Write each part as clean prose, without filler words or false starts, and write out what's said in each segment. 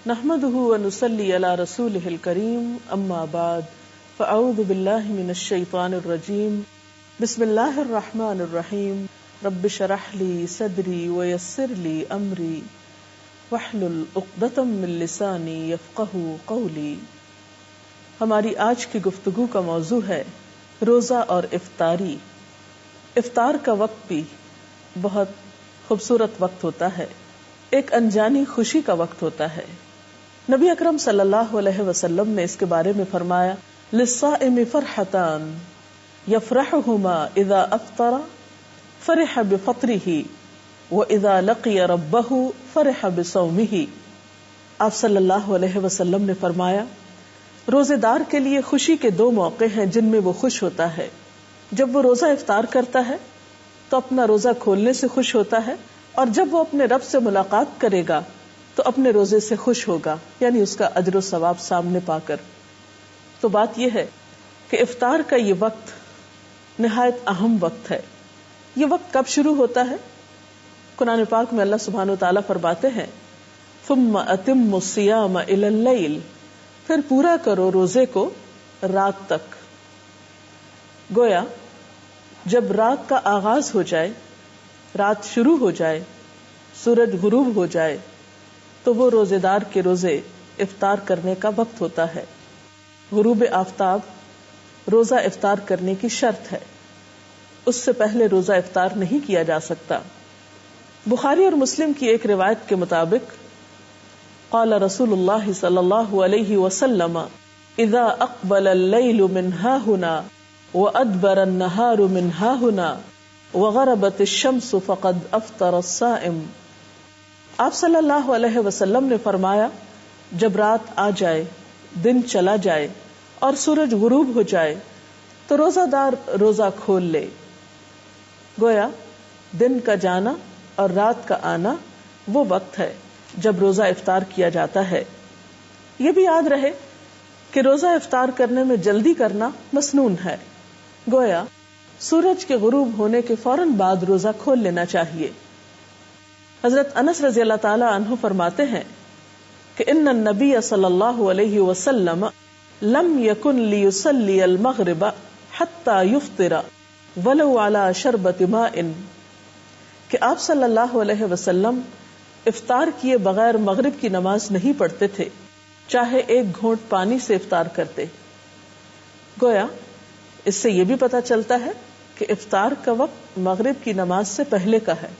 نحمده ونصلي على رسوله الكريم اما بعد فاعوذ بالله من الشيطان الرجيم بسم الله الرحمن الرحيم رب اشرح لي صدري ويسر لي امري واحلل عقدة من لساني يفقهوا قولي. ہماری آج کی گفتگو کا موضوع ہے روزہ اور افطاری. افطار کا وقت بھی بہت خوبصورت وقت ہوتا ہے، ایک انجانی خوشی کا وقت ہوتا ہے. نبی اکرم صلی اللہ علیہ وسلم نے اس کے بارے میں فرمایا للصائم فرحتان یفرحہما اذا افطر فرح بفطرہ واذا لقی ربہ فرح بصومہ. آپ صلی اللہ علیہ وسلم نے فرمایا روزے دار کے لیے خوشی کے دو موقع ہیں جن میں وہ خوش ہوتا ہے. جب وہ روزہ افطار کرتا ہے تو اپنا روزہ کھولنے سے خوش ہوتا ہے، اور جب وہ اپنے رب سے ملاقات کرے گا تو اپنے روزے سے خوش ہوگا، یعنی اس کا اجر و ثواب سامنے پا کر. تو بات یہ ہے کہ افطار کا یہ وقت نہایت اہم وقت ہے. یہ وقت کب شروع ہوتا ہے؟ قرآن پاک میں اللہ سبحانہ و تعالیٰ فرماتے ہیں ثم اتموا الصیام الی اللیل، پھر پورا کرو روزے کو رات تک. گویا جب رات کا آغاز ہو جائے، رات شروع ہو جائے، سورج غروب ہو جائے تو وہ روزے دار کے روزے افطار کرنے کا وقت ہوتا ہے. غروب آفتاب روزہ افطار کرنے کی شرط ہے، اس سے پہلے روزہ افطار نہیں کیا جا سکتا. بخاری اور مسلم کی ایک روایت کے مطابق قال رسول اللہ صلی اللہ علیہ وسلم اذا اقبل اللیل من ہاہنا وادبر النہار من ہاہنا وغربت الشمس فقد افطر الصائم. آپ صلی اللہ علیہ وسلم نے فرمایا جب رات آ جائے، دن چلا جائے اور سورج غروب ہو جائے تو روزہ دار روزہ کھول لے. گویا دن کا جانا اور رات کا آنا وہ وقت ہے جب روزہ افطار کیا جاتا ہے. یہ بھی یاد رہے کہ روزہ افطار کرنے میں جلدی کرنا مسنون ہے. گویا سورج کے غروب ہونے کے فوراً بعد روزہ کھول لینا چاہیے. حضرت انس رضی اللہ تعالی عنہ فرماتے ہیں کہ ان النبی صلی اللہ علیہ وسلم لم یکن لیصلی المغرب حتی یفطر ولو علی شربۃ ماء، کہ آپ صلی اللہ علیہ وسلم افطار کیے بغیر مغرب کی نماز نہیں پڑھتے تھے، چاہے ایک گھونٹ پانی سے افطار کرتے. گویا اس سے یہ بھی پتہ چلتا ہے کہ افطار کا وقت مغرب کی نماز سے پہلے کا ہے،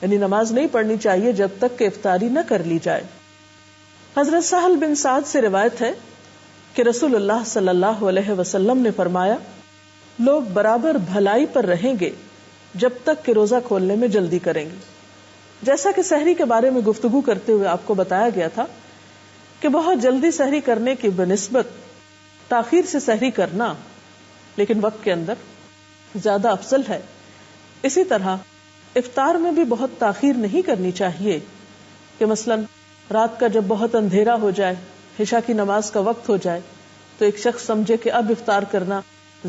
یعنی نماز نہیں پڑھنی چاہیے جب تک کہ افطاری نہ کر لی جائے. حضرت سہل بن سعد سے روایت ہے کہ رسول اللہ صلی اللہ علیہ وسلم نے فرمایا لوگ برابر بھلائی پر رہیں گے جب تک کہ روزہ کھولنے میں جلدی کریں گے. جیسا کہ سحری کے بارے میں گفتگو کرتے ہوئے آپ کو بتایا گیا تھا کہ بہت جلدی سحری کرنے کی بنسبت تاخیر سے سحری کرنا لیکن وقت کے اندر زیادہ افضل ہے. اسی طرح افطار میں بھی بہت تاخیر نہیں کرنی چاہیے کہ مثلا رات کا جب بہت اندھیرا ہو جائے، عشاء کی نماز کا وقت ہو جائے تو ایک شخص سمجھے کہ اب افطار کرنا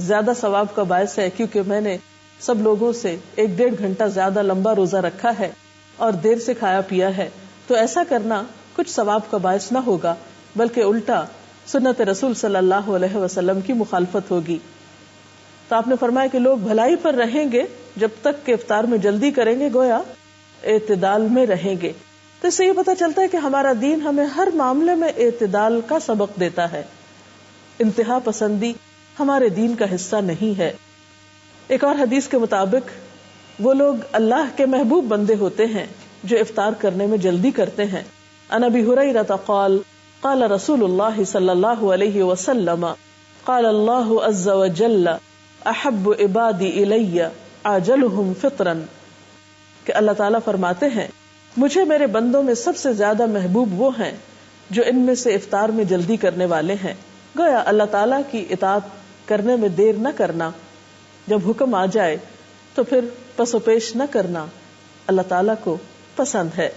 زیادہ ثواب کا باعث ہے کیونکہ میں نے سب لوگوں سے 1-1.5 گھنٹہ زیادہ لمبا روزہ رکھا ہے اور دیر سے کھایا پیا ہے، تو ایسا کرنا کچھ ثواب کا باعث نہ ہوگا بلکہ الٹا سنت رسول صلی اللہ علیہ وسلم کی مخالفت ہوگی. تو آپ نے فرمایا کہ لوگ بھلائی پر رہیں گے جب تک کہ افطار میں جلدی کریں گے، گویا اعتدال میں رہیں گے. تو اس سے یہ پتہ چلتا ہے کہ ہمارا دین ہمیں ہر معاملے میں اعتدال کا سبق دیتا ہے. انتہا پسندی ہمارے دین کا حصہ نہیں ہے. ایک اور حدیث کے مطابق وہ لوگ اللہ کے محبوب بندے ہوتے ہیں جو افطار کرنے میں جلدی کرتے ہیں. عن ابی ہریرہ قال قال رسول اللہ صلی اللہ علیہ وسلم قال اللہ عز وجل احب عبادی الی عاجلہم فطرا، کہ اللہ تعالیٰ فرماتے ہیں مجھے میرے بندوں میں سب سے زیادہ محبوب وہ ہیں جو ان میں سے افطار میں جلدی کرنے والے ہیں. گویا اللہ تعالیٰ کی اطاعت کرنے میں دیر نہ کرنا، جب حکم آ جائے تو پھر پس و پیش نہ کرنا اللہ تعالیٰ کو پسند ہے.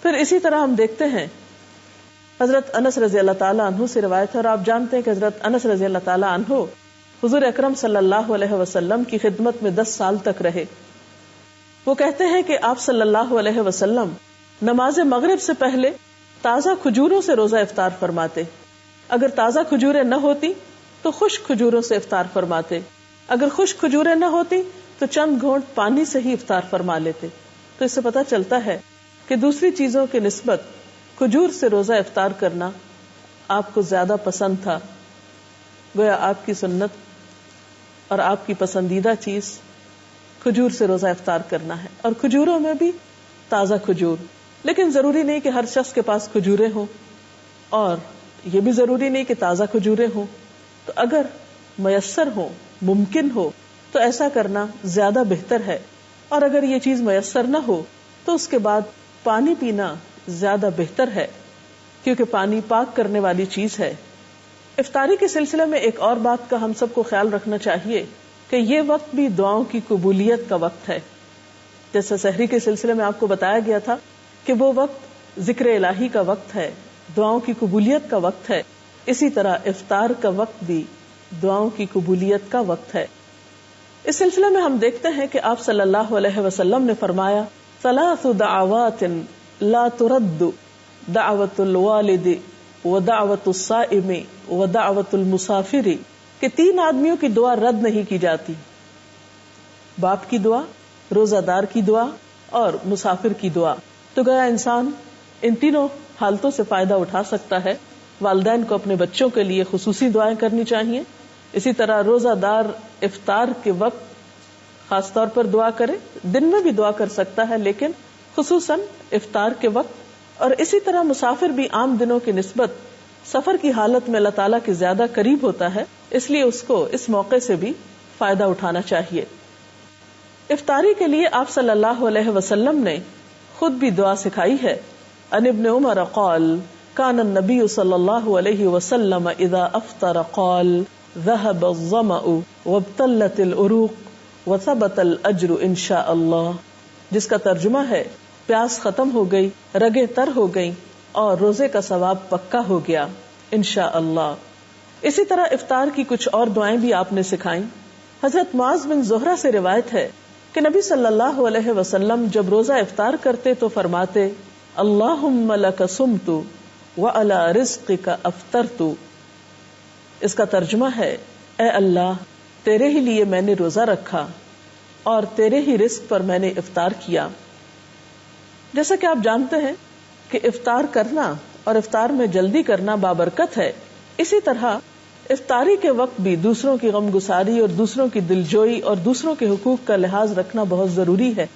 پھر اسی طرح ہم دیکھتے ہیں حضرت انس رضی اللہ تعالیٰ عنہ سے روایت ہے، اور آپ جانتے ہیں کہ حضرت انس رضی اللہ تعالیٰ عنہ حضور اکرم صلی اللہ علیہ وسلم کی خدمت میں 10 سال تک رہے. وہ کہتے ہیں کہ آپ صلی اللہ علیہ وسلم نماز مغرب سے پہلے تازہ کھجوروں سے روزہ افطار فرماتے. اگر تازہ کھجوریں نہ ہوتی تو خشک کھجوروں سے افطار فرماتے. اگر خشک کھجوریں نہ ہوتی تو چند گھونٹ پانی سے ہی افطار فرما لیتے. تو اس سے پتہ چلتا ہے کہ دوسری چیزوں کی نسبت کھجور سے روزہ افطار کرنا آپ کو زیادہ پسند تھا. گویا آپ کی سنت اور آپ کی پسندیدہ چیز کھجور سے روزہ افطار کرنا ہے، اور کھجوروں میں بھی تازہ کھجور. لیکن ضروری نہیں کہ ہر شخص کے پاس کھجوریں ہوں، اور یہ بھی ضروری نہیں کہ تازہ کھجوریں ہوں. تو اگر میسر ہو، ممکن ہو، تو ایسا کرنا زیادہ بہتر ہے. اور اگر یہ چیز میسر نہ ہو تو اس کے بعد پانی پینا زیادہ بہتر ہے، کیونکہ پانی پاک کرنے والی چیز ہے. افطاری کے سلسلے میں ایک اور بات کا ہم سب کو خیال رکھنا چاہیے کہ یہ وقت بھی دعاؤں کی قبولیت کا وقت ہے. جیسا سحری کے سلسلے میں آپ کو بتایا گیا تھا کہ وہ وقت ذکر الہی کا وقت ہے، دعاؤں کی قبولیت کا وقت ہے. اسی طرح افطار کا وقت بھی دعاؤں کی قبولیت کا وقت ہے. اس سلسلے میں ہم دیکھتے ہیں کہ آپ صلی اللہ علیہ وسلم نے فرمایا ثلاث دعوات لا ترد دعوت الوالد ودعوت الصائم ودعوت المسافر، کہ 3 آدمیوں کی دعا رد نہیں کی جاتی: باپ کی دعا، روزہ دار کی دعا اور مسافر کی دعا. تو گیا انسان ان تینوں حالتوں سے فائدہ اٹھا سکتا ہے. والدین کو اپنے بچوں کے لیے خصوصی دعائیں کرنی چاہیے. اسی طرح روزہ دار افطار کے وقت خاص طور پر دعا کرے، دن میں بھی دعا کر سکتا ہے لیکن خصوصاً افطار کے وقت. اور اسی طرح مسافر بھی عام دنوں کی نسبت سفر کی حالت میں اللہ تعالیٰ کے زیادہ قریب ہوتا ہے، اس لیے اس کو اس موقع سے بھی فائدہ اٹھانا چاہیے. افطاری کے لیے آپ صلی اللہ علیہ وسلم نے خود بھی دعا سکھائی ہے. عن ابن عمر قال كان النبي صلی اللہ علیہ وسلم اذا افطر قال ذهب الظمأ وابتلت العروق وثبت الاجر ان شاء اللہ، جس کا ترجمہ ہے پیاس ختم ہو گئی، رگیں تر ہو گئیں اور روزے کا ثواب پکا ہو گیا انشاء اللہ. اسی طرح افطار کی کچھ اور دعائیں بھی آپ نے سکھائیں. حضرت معاذ بن زہرہ سے روایت ہے کہ نبی صلی اللہ علیہ وسلم جب روزہ افطار کرتے تو فرماتے اللہم لک صمت وعلی رزقک افطرت. اس کا ترجمہ ہے اے اللہ، تیرے ہی لیے میں نے روزہ رکھا اور تیرے ہی رزق پر میں نے افطار کیا. جیسا کہ آپ جانتے ہیں کہ افطار کرنا اور افطار میں جلدی کرنا بابرکت ہے. اسی طرح افطاری کے وقت بھی دوسروں کی غمگساری اور دوسروں کی دلجوئی اور دوسروں کے حقوق کا لحاظ رکھنا بہت ضروری ہے.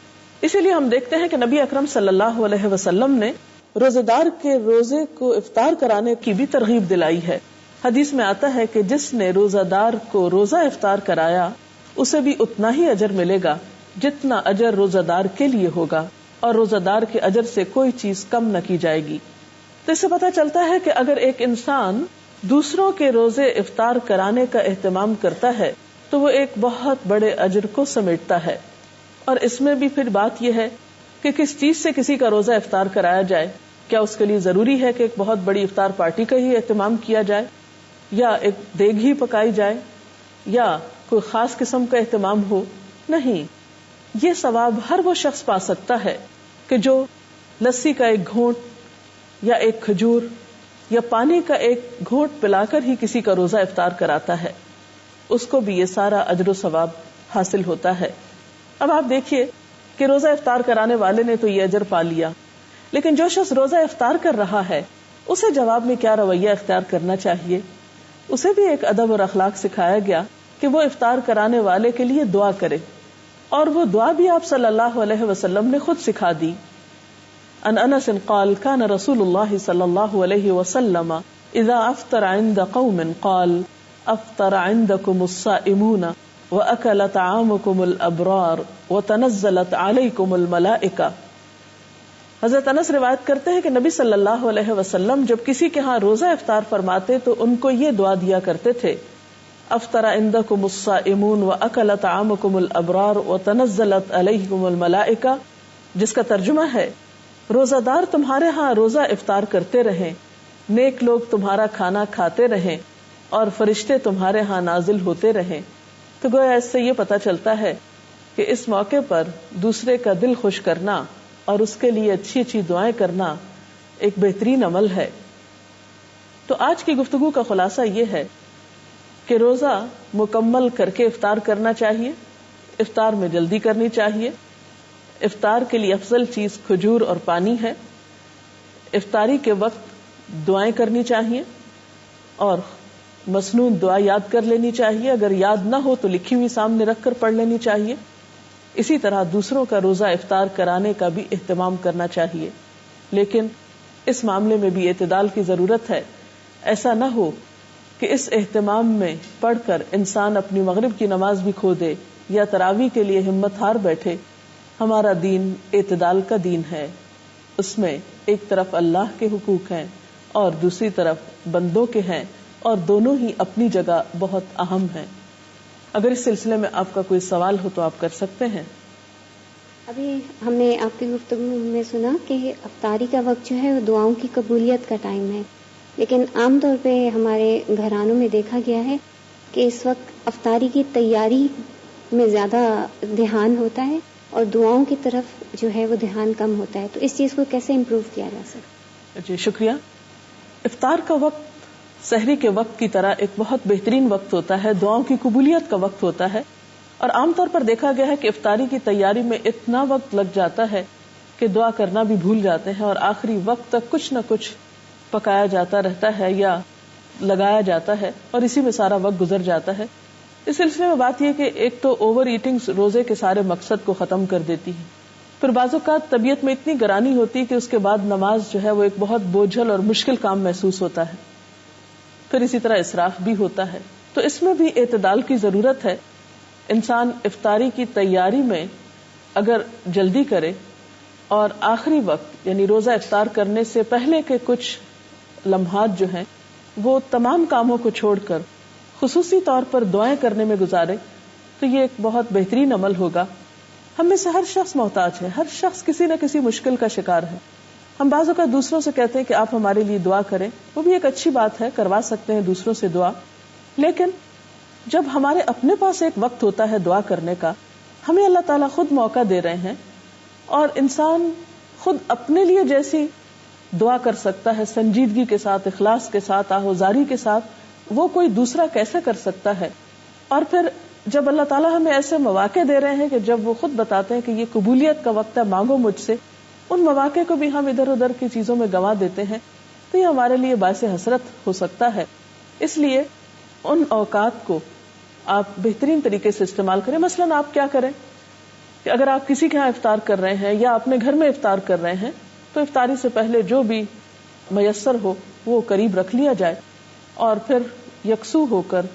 اسی لیے ہم دیکھتے ہیں کہ نبی اکرم صلی اللہ علیہ وسلم نے روزے دار کے روزے کو افطار کرانے کی بھی ترغیب دلائی ہے. حدیث میں آتا ہے کہ جس نے روزہ دار کو روزہ افطار کرایا اسے بھی اتنا ہی اجر ملے گا جتنا اجر روزہ دار کے لیے ہوگا، اور روزہ دار کے اجر سے کوئی چیز کم نہ کی جائے گی. تو اس سے پتہ چلتا ہے کہ اگر ایک انسان دوسروں کے روزے افطار کرانے کا اہتمام کرتا ہے تو وہ ایک بہت بڑے اجر کو سمیٹتا ہے. اور اس میں بھی پھر بات یہ ہے کہ کس چیز سے کسی کا روزہ افطار کرایا جائے. کیا اس کے لیے ضروری ہے کہ ایک بہت بڑی افطار پارٹی کا ہی اہتمام کیا جائے، یا ایک دیگ ہی پکائی جائے، یا کوئی خاص قسم کا اہتمام ہو؟ نہیں، یہ ثواب ہر وہ شخص پا سکتا ہے کہ جو لسی کا ایک گھونٹ یا ایک کھجور یا پانی کا ایک گھونٹ پلا کر ہی کسی کا روزہ افطار کراتا ہے، اس کو بھی یہ سارا اجر و ثواب حاصل ہوتا ہے. اب آپ دیکھیے کہ روزہ افطار کرانے والے نے تو یہ اجر پا لیا، لیکن جو شخص روزہ افطار کر رہا ہے اسے جواب میں کیا رویہ اختیار کرنا چاہیے؟ اسے بھی ایک ادب اور اخلاق سکھایا گیا کہ وہ افطار کرانے والے کے لیے دعا کرے، اور وہ دعا بھی آپ صلی اللہ علیہ وسلم نے خود سکھا دی. ان انس قال كان رسول الله صلی اللہ علیہ وسلم اذا افطر عند قوم قال افطر عندكم الصائمون واكل طعامكم الابرار وتنزلت عليكم الملائکہ. حضرت انس روایت کرتے ہیں کہ نبی صلی اللہ علیہ وسلم جب کسی کے ہاں روزہ افطار فرماتے تو ان کو یہ دعا دیا کرتے تھے افطر عندكم الصائمون واكل طعامكم الابرار وتنزلت عليكم الملائکہ، جس کا ترجمہ ہے روزہ دار تمہارے ہاں روزہ افطار کرتے رہیں، نیک لوگ تمہارا کھانا کھاتے رہیں اور فرشتے تمہارے ہاں نازل ہوتے رہیں. تو گویا اس سے یہ پتہ چلتا ہے کہ اس موقع پر دوسرے کا دل خوش کرنا اور اس کے لیے اچھی اچھی دعائیں کرنا ایک بہترین عمل ہے. تو آج کی گفتگو کا خلاصہ یہ ہے کہ روزہ مکمل کر کے افطار کرنا چاہیے. افطار میں جلدی کرنی چاہیے. افطار کے لیے افضل چیز کھجور اور پانی ہے. افطاری کے وقت دعائیں کرنی چاہیے اور مسنون دعا یاد کر لینی چاہیے. اگر یاد نہ ہو تو لکھی ہوئی سامنے رکھ کر پڑھ لینی چاہیے. اسی طرح دوسروں کا روزہ افطار کرانے کا بھی اہتمام کرنا چاہیے، لیکن اس معاملے میں بھی اعتدال کی ضرورت ہے. ایسا نہ ہو کہ اس اہتمام میں پڑھ کر انسان اپنی مغرب کی نماز بھی کھو دے یا تراویح کے لیے ہمت ہار بیٹھے. ہمارا دین اعتدال کا دین ہے. اس میں ایک طرف اللہ کے حقوق ہیں اور دوسری طرف بندوں کے ہیں، اور دونوں ہی اپنی جگہ بہت اہم ہیں. اگر اس سلسلے میں آپ کا کوئی سوال ہو تو آپ کر سکتے ہیں. ابھی ہم نے آپ کی گفتگو میں سنا کہ افطاری کا وقت جو ہے وہ دعاؤں کی قبولیت کا ٹائم ہے، لیکن عام طور پہ ہمارے گھرانوں میں دیکھا گیا ہے کہ اس وقت افطاری کی تیاری میں زیادہ دھیان ہوتا ہے اور دعاؤں کی طرف جو ہے وہ دھیان کم ہوتا ہے. تو اس چیز کو کیسے امپروو کیا جا سکتا؟ جی شکریہ. افطار کا وقت سحری کے وقت کی طرح ایک بہت بہترین وقت ہوتا ہے، دعاؤں کی قبولیت کا وقت ہوتا ہے. اور عام طور پر دیکھا گیا ہے کہ افطاری کی تیاری میں اتنا وقت لگ جاتا ہے کہ دعا کرنا بھی بھول جاتے ہیں، اور آخری وقت تک کچھ نہ کچھ پکایا جاتا رہتا ہے یا لگایا جاتا ہے، اور اسی میں سارا وقت گزر جاتا ہے. اس سلسلے میں بات یہ کہ ایک تو اوور ایٹنگ روزے کے سارے مقصد کو ختم کر دیتی ہے. پھر بعض اوقات طبیعت میں اتنی گرانی ہوتی کہ اس کے بعد نماز جو ہے وہ ایک بہت بوجھل اور مشکل کام محسوس ہوتا ہے. پھر اسی طرح اسراف بھی ہوتا ہے. تو اس میں بھی اعتدال کی ضرورت ہے. انسان افطاری کی تیاری میں اگر جلدی کرے اور آخری وقت یعنی روزہ افطار کرنے سے پہلے کے کچھ لمحات جو ہیں وہ تمام کاموں کو چھوڑ کر خصوصی طور پر دعائیں کرنے میں گزارے تو یہ ایک بہت بہترین عمل ہوگا. ہم میں سے ہر شخص محتاج ہے، ہر شخص کسی نہ کسی مشکل کا شکار ہے. ہم بعض اوقات دوسروں سے کہتے ہیں کہ آپ ہمارے لیے دعا کریں، وہ بھی ایک اچھی بات ہے، کروا سکتے ہیں دوسروں سے دعا. لیکن جب ہمارے اپنے پاس ایک وقت ہوتا ہے دعا کرنے کا، ہمیں اللہ تعالیٰ خود موقع دے رہے ہیں، اور انسان خود اپنے لیے جیسی دعا کر سکتا ہے سنجیدگی کے ساتھ، اخلاص کے ساتھ، آہوزاری کے ساتھ، وہ کوئی دوسرا کیسے کر سکتا ہے. اور پھر جب اللہ تعالیٰ ہمیں ایسے مواقع دے رہے ہیں کہ جب وہ خود بتاتے ہیں کہ یہ قبولیت کا وقت ہے، مانگو مجھ سے، ان مواقع کو بھی ہم ادھر ادھر کی چیزوں میں گنوا دیتے ہیں، تو یہ ہمارے لیے باعث حسرت ہو سکتا ہے. اس لیے ان اوقات کو آپ بہترین طریقے سے استعمال کریں. مثلاً آپ کیا کریں کہ اگر آپ کسی کے ہاں افطار کر رہے ہیں یا اپنے گھر میں افطار کر رہے ہیں تو افطاری سے پہلے جو بھی میسر ہو وہ قریب رکھ لیا جائے، اور پھر یکسو ہو کر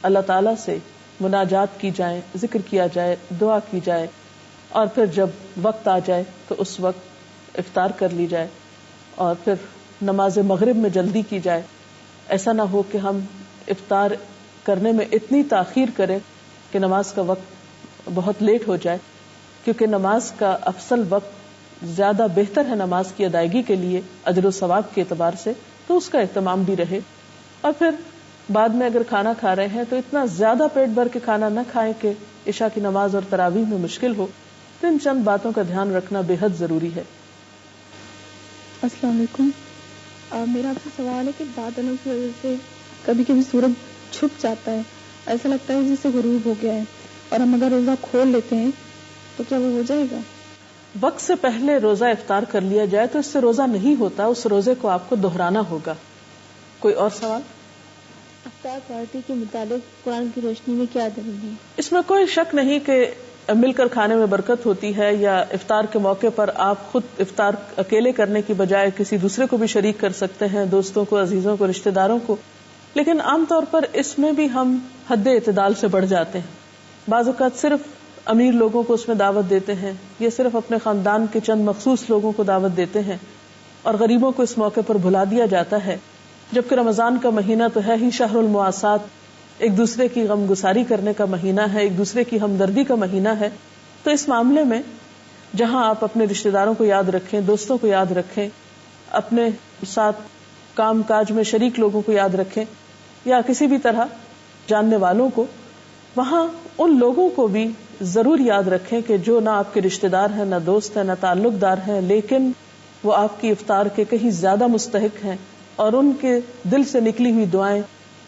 اللہ تعالیٰ سے مناجات کی جائے، ذکر کیا جائے، دعا کی جائے، اور پھر جب وقت آ جائے تو اس وقت افطار کر لی جائے، اور پھر نماز مغرب میں جلدی کی جائے. ایسا نہ ہو کہ ہم افطار کرنے میں اتنی تاخیر کریں کہ نماز کا وقت بہت لیٹ ہو جائے، کیونکہ نماز کا افضل وقت زیادہ بہتر ہے نماز کی ادائیگی کے لیے اجر و ثواب کے اعتبار سے، تو اس کا اہتمام بھی رہے. اور پھر بعد میں اگر کھانا کھا رہے ہیں تو اتنا زیادہ پیٹ بھر کے کھانا نہ کھائیں کہ عشاء کی نماز اور تراویح میں مشکل ہو. تو ان چند باتوں کا دھیان رکھنا بے حد ضروری ہے. السلام علیکم. میرا آپ سے سوال ہے کہ بادلوں کی وجہ سے کبھی کبھی سورج چھپ جاتا ہے، ایسا لگتا ہے جیسے غروب ہو گیا ہے، اور ہم اگر روزہ کھول لیتے ہیں تو کیا وہ ہو جائے گا؟ وقت سے پہلے روزہ افطار کر لیا جائے تو اس سے روزہ نہیں ہوتا، اس روزے کو آپ کو دہرانا ہوگا. کوئی اور سوال؟ افطار پارٹی کے متعلق قرآن کی روشنی میں کیا دلیل ہے؟ اس میں کوئی شک نہیں کہ مل کر کھانے میں برکت ہوتی ہے، یا افطار کے موقع پر آپ خود افطار اکیلے کرنے کی بجائے کسی دوسرے کو بھی شریک کر سکتے ہیں، دوستوں کو، عزیزوں کو، رشتہ داروں کو. لیکن عام طور پر اس میں بھی ہم حد اعتدال سے بڑھ جاتے ہیں. بعض اوقات صرف امیر لوگوں کو اس میں دعوت دیتے ہیں، یا صرف اپنے خاندان کے چند مخصوص لوگوں کو دعوت دیتے ہیں، اور غریبوں کو اس موقع پر بھلا دیا جاتا ہے. جبکہ رمضان کا مہینہ تو ہے ہی شہر المواسات، ایک دوسرے کی غم گساری کرنے کا مہینہ ہے، ایک دوسرے کی ہمدردی کا مہینہ ہے. تو اس معاملے میں جہاں آپ اپنے رشتہ داروں کو یاد رکھیں، دوستوں کو یاد رکھیں، اپنے ساتھ کام کاج میں شریک لوگوں کو یاد رکھیں، یا کسی بھی طرح جاننے والوں کو، وہاں ان لوگوں کو بھی ضرور یاد رکھیں کہ جو نہ آپ کے رشتہ دار ہیں، نہ دوست ہیں، نہ تعلق دار ہیں، لیکن وہ آپ کی افطار کے کہیں زیادہ مستحق ہیں اور ان کے دل سے نکلی ہوئی دعائیں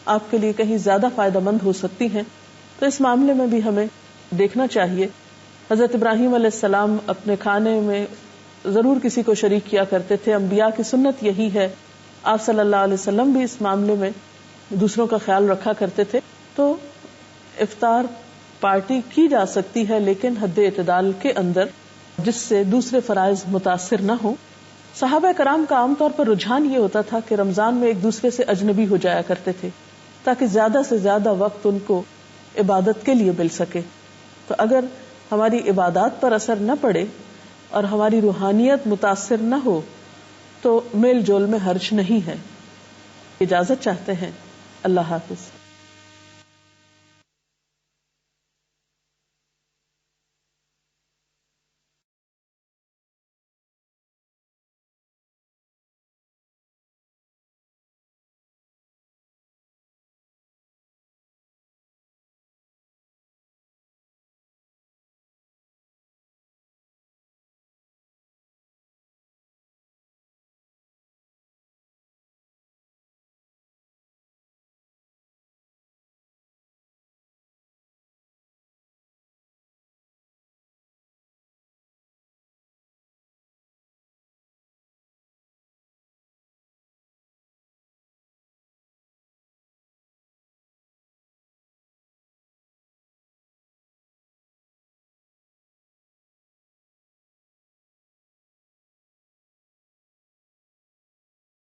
آپ کے لیے کہیں زیادہ فائدہ مند ہو سکتی ہیں، تو اس معاملے میں بھی ہمیں دیکھنا چاہیے. حضرت ابراہیم علیہ السلام اپنے کھانے میں ضرور کسی کو شریک کیا کرتے تھے. انبیاء کی سنت یہی ہے. آپ صلی اللہ علیہ وسلم بھی اس معاملے میں دوسروں کا خیال رکھا کرتے تھے. تو افطار پارٹی کی جا سکتی ہے لیکن حد اعتدال کے اندر، جس سے دوسرے فرائض متاثر نہ ہوں. صحابہ کرام کا عام طور پر رجحان یہ ہوتا تھا کہ رمضان میں ایک دوسرے سے اجنبی ہو جایا کرتے تھے تاکہ زیادہ سے زیادہ وقت ان کو عبادت کے لیے مل سکے. تو اگر ہماری عبادات پر اثر نہ پڑے اور ہماری روحانیت متاثر نہ ہو تو میل جول میں حرج نہیں ہے. اجازت چاہتے ہیں. اللہ حافظ.